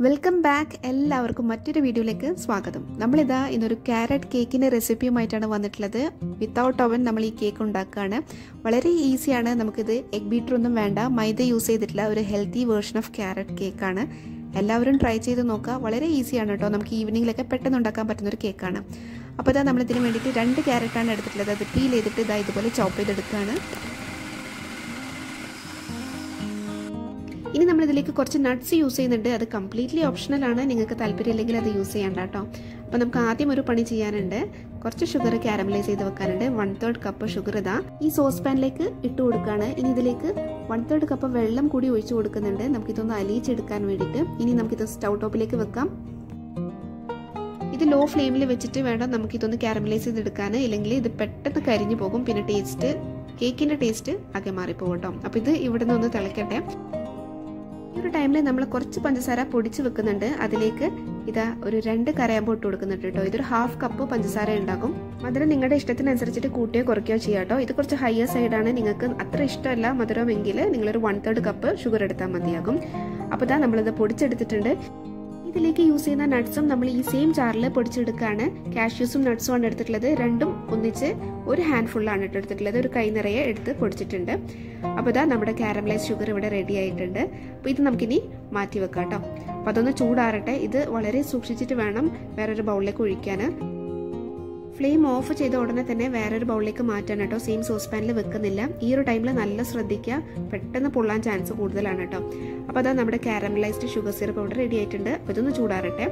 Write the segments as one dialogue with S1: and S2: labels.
S1: Welcome back. എല്ലാവർക്കും മറ്റൊരു വീഡിയോയിലേക്ക് സ്വാഗതം. നമ്മളിതാ ഇന്നൊരു ക്യാരറ്റ് കേക്കിൻ്റെ റെസിപ്പിയുമായിട്ടാണ് വന്നിട്ടുള്ളത്. വിത്തൗട്ട് ഓവൻ നമ്മൾ ഈ കേക്ക് ഉണ്ടാക്കുകയാണ്. വളരെ ഈസിയാണ്. നമുക്കിത് എഗ് ബീറ്ററൊന്നും വേണ്ട, മൈദ യൂസ് ചെയ്തിട്ടുള്ള ഒരു ഹെൽത്തി വേർഷൻ ഓഫ് ക്യാരറ്റ് കേക്കാണ്. എല്ലാവരും ട്രൈ ചെയ്ത് നോക്കുക. വളരെ ഈസിയാണ് കേട്ടോ. നമുക്ക് ഈവനിങ്ങിലൊക്കെ പെട്ടെന്ന് ഉണ്ടാക്കാൻ പറ്റുന്നൊരു കേക്കാണ്. അപ്പോൾ ഇതാ നമ്മളിതിന് വേണ്ടിയിട്ട് 2 ക്യാരറ്റാണ് എടുത്തിട്ടുള്ളത്. അത് പീൽ ചെയ്തിട്ട് ഇതാ ഇതുപോലെ ചോപ്പ് ചെയ്തെടുക്കുകയാണ്. ഇനി നമ്മളിതിലേക്ക് കുറച്ച് നട്ട്സ് യൂസ് ചെയ്യുന്നുണ്ട്. അത് കംപ്ലീറ്റ്ലി ഓപ്ഷണലാണ്. നിങ്ങൾക്ക് താല്പര്യമില്ലെങ്കിൽ അത് യൂസ് ചെയ്യണ്ട കേട്ടോ. അപ്പോൾ നമുക്ക് ആദ്യം ഒരു പണി ചെയ്യാനുണ്ട്. കുറച്ച് ഷുഗർ കാരമലൈസ് ചെയ്ത് വെക്കാനുണ്ട്. 1/3 കപ്പ് ഷുഗർ ഇതാ ഈ സോസ് പാനിലേക്ക് ഇട്ട് കൊടുക്കുകയാണ്. ഇനി ഇതിലേക്ക് 1/3 കപ്പ് വെള്ളം കൂടി ഒഴിച്ചു കൊടുക്കുന്നുണ്ട്. നമുക്കിതൊന്ന് അലിയിച്ചെടുക്കാൻ വേണ്ടിയിട്ട്. ഇനി നമുക്കിത് സ്റ്റൗ ടോപ്പിലേക്ക് വെക്കാം. ഇത് ലോ ഫ്ലെയിമിൽ വെച്ചിട്ട് വേണം നമുക്കിതൊന്ന് കാരമലൈസ് ചെയ്തെടുക്കാൻ. ഇല്ലെങ്കിൽ ഇത് പെട്ടെന്ന് കരിഞ്ഞു പോകും. പിന്നെ കേക്കിൻ്റെ ടേസ്റ്റ് ആകെ മാറിപ്പോകും കേട്ടോ. അപ്പോൾ ഇത് ഇവിടെ നിന്ന് ഒന്ന് തിളക്കട്ടെ. ഈ ഒരു ടൈമിൽ നമ്മൾ കുറച്ച് പഞ്ചസാര പൊടിച്ച് വെക്കുന്നുണ്ട്. അതിലേക്ക് ഇതാ ഒരു 2 കരയാമ്പ് ഇട്ട് കൊടുക്കുന്നുണ്ട് കേട്ടോ. ഇതൊരു 1/2 കപ്പ് പഞ്ചസാര ഉണ്ടാകും. മധുരം നിങ്ങളുടെ ഇഷ്ടത്തിനനുസരിച്ചിട്ട് കൂട്ടുകയോ കുറയ്ക്കുകയോ ചെയ്യാം കേട്ടോ. ഇത് കുറച്ച് ഹയർ സൈഡാണ്. നിങ്ങൾക്ക് അത്ര ഇഷ്ടമല്ല മധുരമെങ്കിൽ നിങ്ങളൊരു 1/3 കപ്പ് ഷുഗർ എടുത്താൽ മതിയാകും. അപ്പോൾ ഇതാ നമ്മളിത് പൊടിച്ചെടുത്തിട്ടുണ്ട്. ഇതിലേക്ക് യൂസ് ചെയ്യുന്ന നട്ട്സും നമ്മൾ ഈ സെയിം ജാറിൽ പൊടിച്ചെടുക്കുകയാണ്. കാഷ്യൂസും നട്ട്സും ആണ് എടുത്തിട്ടുള്ളത്. രണ്ടും ഒന്നിച്ച് ഒരു ഹാൻഡ്ഫുള്ളാണ് എടുത്തിട്ടുള്ളത്. ഒരു കൈ നിറയെ എടുത്ത് പൊടിച്ചിട്ടുണ്ട്. അപ്പോൾ ഇതാ നമ്മുടെ കാരമലൈസ് ഷുഗർ ഇവിടെ റെഡി ആയിട്ടുണ്ട്. അപ്പോൾ ഇത് നമുക്കിനി മാറ്റി വെക്കാം കേട്ടോ. അപ്പോൾ അതൊന്ന് ചൂടാറട്ടെ. ഇത് വളരെ സൂക്ഷിച്ചിട്ട് വേണം വേറൊരു ബൗളിലേക്ക് ഒഴിക്കാൻ. ഫ്ലെയിം ഓഫ് ചെയ്ത ഉടനെ തന്നെ വേറൊരു ബൗളിലേക്ക് മാറ്റാൻ കേട്ടോ. സെയിം സോസ് പാനിൽ വെക്കുന്നില്ല. ഈ ഒരു ടൈമിൽ നല്ല ശ്രദ്ധിക്കുക. പെട്ടെന്ന് പൊള്ളാൻ ചാൻസ് കൂടുതലാണ് കേട്ടോ. അപ്പോൾ അതാ നമ്മുടെ കാരമലൈസ്ഡ് ഷുഗർ സിറപ്പ് ഇവിടെ റെഡി ആയിട്ടുണ്ട്. അപ്പോൾ ഇതൊന്ന് ചൂടാറട്ടെ.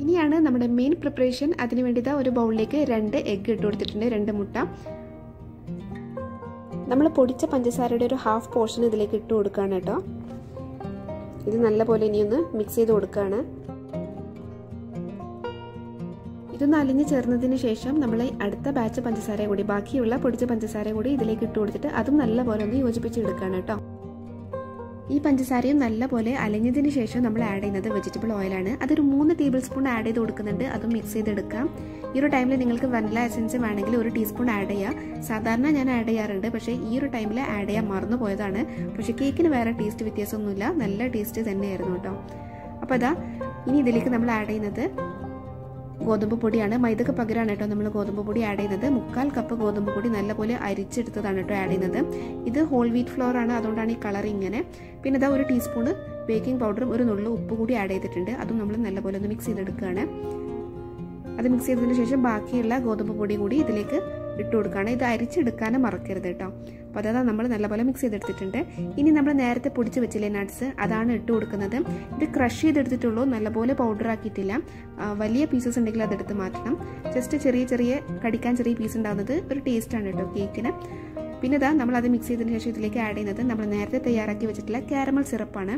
S1: ഇനിയാണ് നമ്മുടെ മെയിൻ പ്രിപ്പറേഷൻ. അതിന് വേണ്ടി ഒരു ബൗളിലേക്ക് 2 എഗ്ഗ് ഇട്ട് കൊടുത്തിട്ടുണ്ട്. 2 മുട്ട. നമ്മൾ പൊടിച്ച പഞ്ചസാരയുടെ ഒരു 1/2 പോർഷൻ ഇതിലേക്ക് ഇട്ട് കൊടുക്കുകയാണ് കേട്ടോ. ഇത് നല്ലപോലെ ഇനിയൊന്ന് മിക്സ് ചെയ്ത് കൊടുക്കുകയാണ്. ഇതൊന്ന് അലിഞ്ഞ് ചേർന്നതിന് ശേഷം നമ്മൾ അടുത്ത ബാച്ച് പഞ്ചസാര കൂടി, ബാക്കിയുള്ള പൊടിച്ച പഞ്ചസാര കൂടി ഇതിലേക്ക് ഇട്ട് കൊടുത്തിട്ട് അതും നല്ലപോലെ ഒന്ന് യോജിപ്പിച്ചെടുക്കുകയാണ് കേട്ടോ. ഈ പഞ്ചസാരയും നല്ലപോലെ അലിഞ്ഞതിന് ശേഷം നമ്മൾ ആഡ് ചെയ്യുന്നത് വെജിറ്റബിൾ ഓയിലാണ്. അതൊരു 3 ടേബിൾ സ്പൂൺ ആഡ് ചെയ്ത് കൊടുക്കുന്നുണ്ട്. അതും മിക്സ് ചെയ്തെടുക്കാം. ഈ ഒരു ടൈമിൽ നിങ്ങൾക്ക് വനില എസൻസ് വേണമെങ്കിൽ 1 ടീസ്പൂൺ ആഡ് ചെയ്യാം. സാധാരണ ഞാൻ ആഡ് ചെയ്യാറുണ്ട്, പക്ഷേ ഈ ഒരു ടൈമിൽ ആഡ് ചെയ്യാൻ മറന്നു പോയതാണ്. പക്ഷേ കേക്കിന് വേറെ ടേസ്റ്റ് വ്യത്യാസമൊന്നുമില്ല. നല്ല ടേസ്റ്റ് തന്നെയായിരുന്നു കേട്ടോ. അപ്പോൾ അതാ ഇനി ഇതിലേക്ക് നമ്മൾ ആഡ് ചെയ്യുന്നത് ഗോതമ്പ് പൊടിയാണ്. മൈദക്ക് പകരമാണ് കേട്ടോ നമ്മൾ ഗോതമ്പ് പൊടി ആഡ് ചെയ്യുന്നത്. 1/4 കപ്പ് ഗോതമ്പ് പൊടി നല്ലപോലെ അരിച്ചെടുത്തതാണ് കേട്ടോ ആഡ് ചെയ്യുന്നത്. ഇത് ഹോൾ വീറ്റ് ഫ്ലോർ ആണ്, അതുകൊണ്ടാണ് ഈ കളർ ഇങ്ങനെ. പിന്നെ ഇതാ 1 ടീസ്പൂണ് ബേക്കിംഗ് പൗഡറും 1 നുള്ളു ഉപ്പ് കൂടി ആഡ് ചെയ്തിട്ടുണ്ട്. അതും നമ്മൾ നല്ലപോലെ ഒന്ന് മിക്സ് ചെയ്തെടുക്കുകയാണ്. അത് മിക്സ് ചെയ്തതിന് ശേഷം ബാക്കിയുള്ള ഗോതമ്പ് പൊടി കൂടി ഇതിലേക്ക് ഇട്ട് കൊടുക്കുകയാണ്. ഇത് അരിച്ചെടുക്കാനും മറക്കരുത് കേട്ടോ. അപ്പോൾ അതാ നമ്മൾ നല്ലപോലെ മിക്സ് ചെയ്തെടുത്തിട്ടുണ്ട്. ഇനി നമ്മൾ നേരത്തെ പൊടിച്ച് വെച്ചില്ലേ നട്ട്സ്, അതാണ് ഇട്ട് കൊടുക്കുന്നത്. ഇത് ക്രഷ് ചെയ്തെടുത്തിട്ടുള്ളൂ, നല്ലപോലെ പൗഡർ ആക്കിയിട്ടില്ല. വലിയ പീസസ് ഉണ്ടെങ്കിൽ അതെടുത്ത് മാറ്റണം. ജസ്റ്റ് ചെറിയ കടിക്കാൻ ചെറിയ പീസ് ഉണ്ടാകുന്നത് ഒരു ടേസ്റ്റാണ് കേട്ടോ കേക്കിന്. പിന്നെ ഇതാ നമ്മൾ അത് മിക്സ് ചെയ്തതിന് ശേഷം ഇതിലേക്ക് ആഡ് ചെയ്യുന്നത് നമ്മൾ നേരത്തെ തയ്യാറാക്കി വെച്ചിട്ടുള്ള കാരമൽ സിറപ്പാണ്.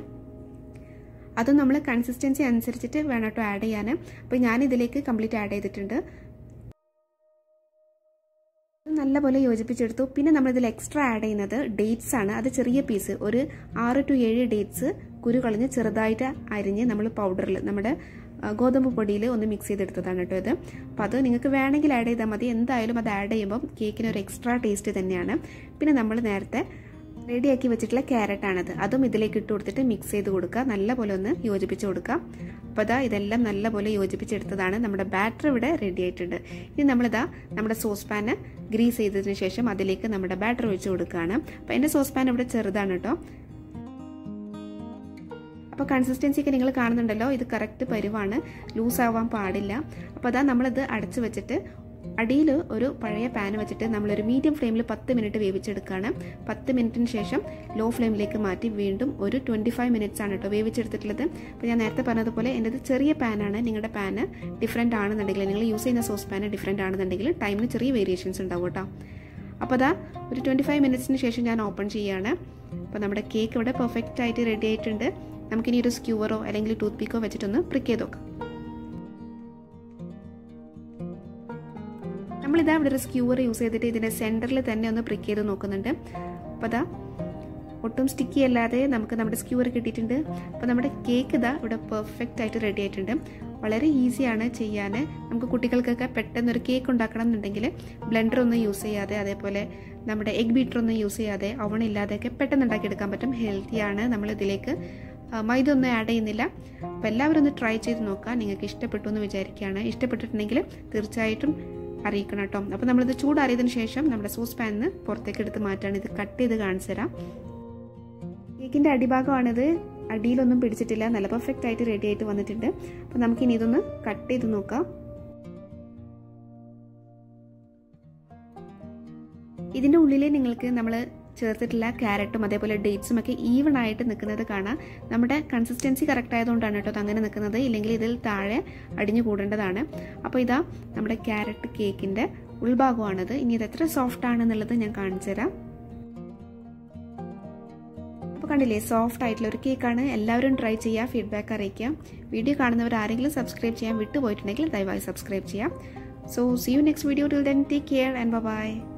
S1: അതും നമ്മൾ കൺസിസ്റ്റൻസി അനുസരിച്ചിട്ട് വേണം കേട്ടോ ആഡ് ചെയ്യാൻ. അപ്പോൾ ഞാൻ ഇതിലേക്ക് കംപ്ലീറ്റ് ആഡ് ചെയ്തിട്ടുണ്ട്. നല്ലപോലെ യോജിപ്പിച്ചെടുത്തു. പിന്നെ നമ്മളിതിൽ എക്സ്ട്രാ ആഡ് ചെയ്യുന്നത് ഡേറ്റ്സ് ആണ്. അത് ചെറിയ പീസ്, ഒരു 6 to 7 ഡേറ്റ്സ് കുരു കളഞ്ഞ് ചെറുതായിട്ട് അരിഞ്ഞ് നമ്മൾ പൗഡറിൽ നമ്മുടെ ഗോതമ്പ് പൊടിയിൽ ഒന്ന് മിക്സ് ചെയ്തെടുത്തതാണ് കേട്ടോ ഇത്. അപ്പോൾ അത് നിങ്ങൾക്ക് വേണമെങ്കിൽ ആഡ് ചെയ്താൽ മതി. എന്തായാലും അത് ആഡ് ചെയ്യുമ്പം കേക്കിന് ഒരു എക്സ്ട്രാ ടേസ്റ്റ് തന്നെയാണ്. പിന്നെ നമ്മൾ നേരത്തെ റെഡിയാക്കി വെച്ചിട്ടുള്ള ക്യാരറ്റാണത്. അതും ഇതിലേക്ക് ഇട്ട് കൊടുത്തിട്ട് മിക്സ് ചെയ്ത് കൊടുക്കുക. നല്ലപോലെ ഒന്ന് യോജിപ്പിച്ച് കൊടുക്കുക. അപ്പോൾ അതാ ഇതെല്ലാം നല്ലപോലെ യോജിപ്പിച്ചെടുത്തതാണ്. നമ്മുടെ ബാറ്റർ ഇവിടെ റെഡി ആയിട്ടുണ്ട്. ഇനി നമ്മളിതാ നമ്മുടെ സോസ് പാന് ഗ്രീസ് ചെയ്തതിന് ശേഷം അതിലേക്ക് നമ്മുടെ ബാറ്റർ ഒഴിച്ച് കൊടുക്കുകയാണ്. അപ്പോൾ എൻ്റെ സോസ് പാൻ ഇവിടെ ചെറുതാണ് കേട്ടോ. അപ്പോൾ കൺസിസ്റ്റൻസി ഒക്കെ നിങ്ങൾ കാണുന്നുണ്ടല്ലോ, ഇത് കറക്റ്റ് പരുവാണ്, ലൂസ് ആവാൻ പാടില്ല. അപ്പോൾ അതാ നമ്മളിത് അടച്ചു വെച്ചിട്ട് അടിയിൽ ഒരു പഴയ പാൻ വെച്ചിട്ട് നമ്മളൊരു മീഡിയം ഫ്ലെയിമിൽ 10 മിനിറ്റ് വേവിച്ചെടുക്കുകയാണ്. 10 മിനിറ്റിന് ശേഷം ലോ ഫ്ലെയിമിലേക്ക് മാറ്റി വീണ്ടും ഒരു 25 മിനിറ്റ്സ് ആണ് കേട്ടോ വേവിച്ചെടുത്തിട്ടുള്ളത്. അപ്പോൾ ഞാൻ നേരത്തെ പറഞ്ഞതുപോലെ എൻ്റെത് ചെറിയ പാനാണ്. നിങ്ങളുടെ പാന് ഡിഫറെൻ്റ് ആണെന്നുണ്ടെങ്കിൽ, നിങ്ങൾ യൂസ് ചെയ്യുന്ന സോസ് പാന് ഡിഫറെൻ്റ് ആണെന്നുണ്ടെങ്കിൽ ടൈമിന് ചെറിയ വേരിയേഷൻസ് ഉണ്ടാവും കേട്ടോ. അപ്പോൾ അതാ ഒരു 25 മിനിറ്റ്സിന് ശേഷം ഞാൻ ഓപ്പൺ ചെയ്യുകയാണ്. അപ്പോൾ നമ്മുടെ കേക്ക് ഇവിടെ പെർഫെക്റ്റ് ആയിട്ട് റെഡി ആയിട്ടുണ്ട്. നമുക്കിനി ഒരു സ്ക്യൂവറോ അല്ലെങ്കിൽ ടൂത്ത് പിക്കോ വെച്ചിട്ടൊന്ന് പ്രിക്ക് ചെയ്ത് നോക്കാം. നമ്മളിതാ ഇവിടെ ഒരു സ്ക്യൂവർ യൂസ് ചെയ്തിട്ട് ഇതിൻ്റെ സെൻറ്ററിൽ തന്നെ ഒന്ന് പ്രിക്ക് ചെയ്ത് നോക്കുന്നുണ്ട്. അപ്പോൾ അതാ ഒട്ടും സ്റ്റിക്കി അല്ലാതെ നമുക്ക് നമ്മുടെ സ്ക്യൂവർ കിട്ടിയിട്ടുണ്ട്. അപ്പോൾ നമ്മുടെ കേക്ക് ഇതാ ഇവിടെ പെർഫെക്റ്റ് ആയിട്ട് റെഡി ആയിട്ടുണ്ട്. വളരെ ഈസിയാണ് ചെയ്യാൻ. നമുക്ക് കുട്ടികൾക്കൊക്കെ പെട്ടെന്നൊരു കേക്ക് ഉണ്ടാക്കണം എന്നുണ്ടെങ്കിൽ ബ്ലെൻഡർ ഒന്നും യൂസ് ചെയ്യാതെ, അതേപോലെ നമ്മുടെ എഗ് ബീറ്റർ ഒന്നും യൂസ് ചെയ്യാതെ, ഓവൺ ഇല്ലാതെയൊക്കെ പെട്ടെന്ന് ഉണ്ടാക്കിയെടുക്കാൻ പറ്റും. ഹെൽത്തിയാണ്. നമ്മൾ ഇതിലേക്ക് മൈദ ഒന്നും ആഡ് ചെയ്യുന്നില്ല. അപ്പോൾ എല്ലാവരും ഒന്ന് ട്രൈ ചെയ്ത് നോക്കുക. നിങ്ങൾക്ക് ഇഷ്ടപ്പെട്ടു എന്ന് വിചാരിക്കുകയാണ്. ഇഷ്ടപ്പെട്ടിട്ടുണ്ടെങ്കിൽ തീർച്ചയായിട്ടും അറിയിക്കണം കേട്ടോ. അപ്പോൾ നമ്മളിത് ചൂടാറിയതിന് ശേഷം നമ്മുടെ സോസ് പാനിൽ നിന്ന് പുറത്തേക്ക് എടുത്ത് മാറ്റാണ്. ഇത് കട്ട് ചെയ്ത് കാണിച്ചു തരാം. കേക്കിൻ്റെ അടിഭാഗമാണിത്. അടിയിലൊന്നും പിടിച്ചിട്ടില്ല. നല്ല പെർഫെക്റ്റ് ആയിട്ട് റെഡി ആയിട്ട് വന്നിട്ടുണ്ട്. അപ്പോൾ നമുക്കിനി ഇതൊന്ന് കട്ട് ചെയ്ത് നോക്കാം. ഇതിൻ്റെ ഉള്ളിൽ നിങ്ങൾക്ക് നമ്മൾ ചേർത്തിട്ടുള്ള ക്യാരറ്റും അതേപോലെ ഡേറ്റ്സും ഒക്കെ ഈവൺ ആയിട്ട് നിൽക്കുന്നത് കാണാം. നമ്മുടെ കൺസിസ്റ്റൻസി കറക്റ്റ് ആയതുകൊണ്ടാണ് കേട്ടോ അങ്ങനെ നിൽക്കുന്നത്. ഇല്ലെങ്കിൽ ഇതിൽ താഴെ അടിഞ്ഞു കൂടേണ്ടതാണ്. അപ്പോൾ ഇതാ നമ്മുടെ ക്യാരറ്റ് കേക്കിൻ്റെ ഉൾഭാഗമാണിത്. ഇനി ഇത് എത്ര സോഫ്റ്റ് ആണെന്നുള്ളത് ഞാൻ കാണിച്ചു തരാം. അപ്പോൾ കണ്ടില്ലേ, സോഫ്റ്റ് ആയിട്ടുള്ള ഒരു കേക്കാണ്. എല്ലാവരും ട്രൈ ചെയ്യുക, ഫീഡ്ബാക്ക് അറിയിക്കുക. വീഡിയോ കാണുന്നവർ ആരെങ്കിലും സബ്സ്ക്രൈബ് ചെയ്യാൻ വിട്ടുപോയിട്ടുണ്ടെങ്കിൽ ദയവായി സബ്സ്ക്രൈബ് ചെയ്യാം. So see you next video. Till then, take care and bye bye.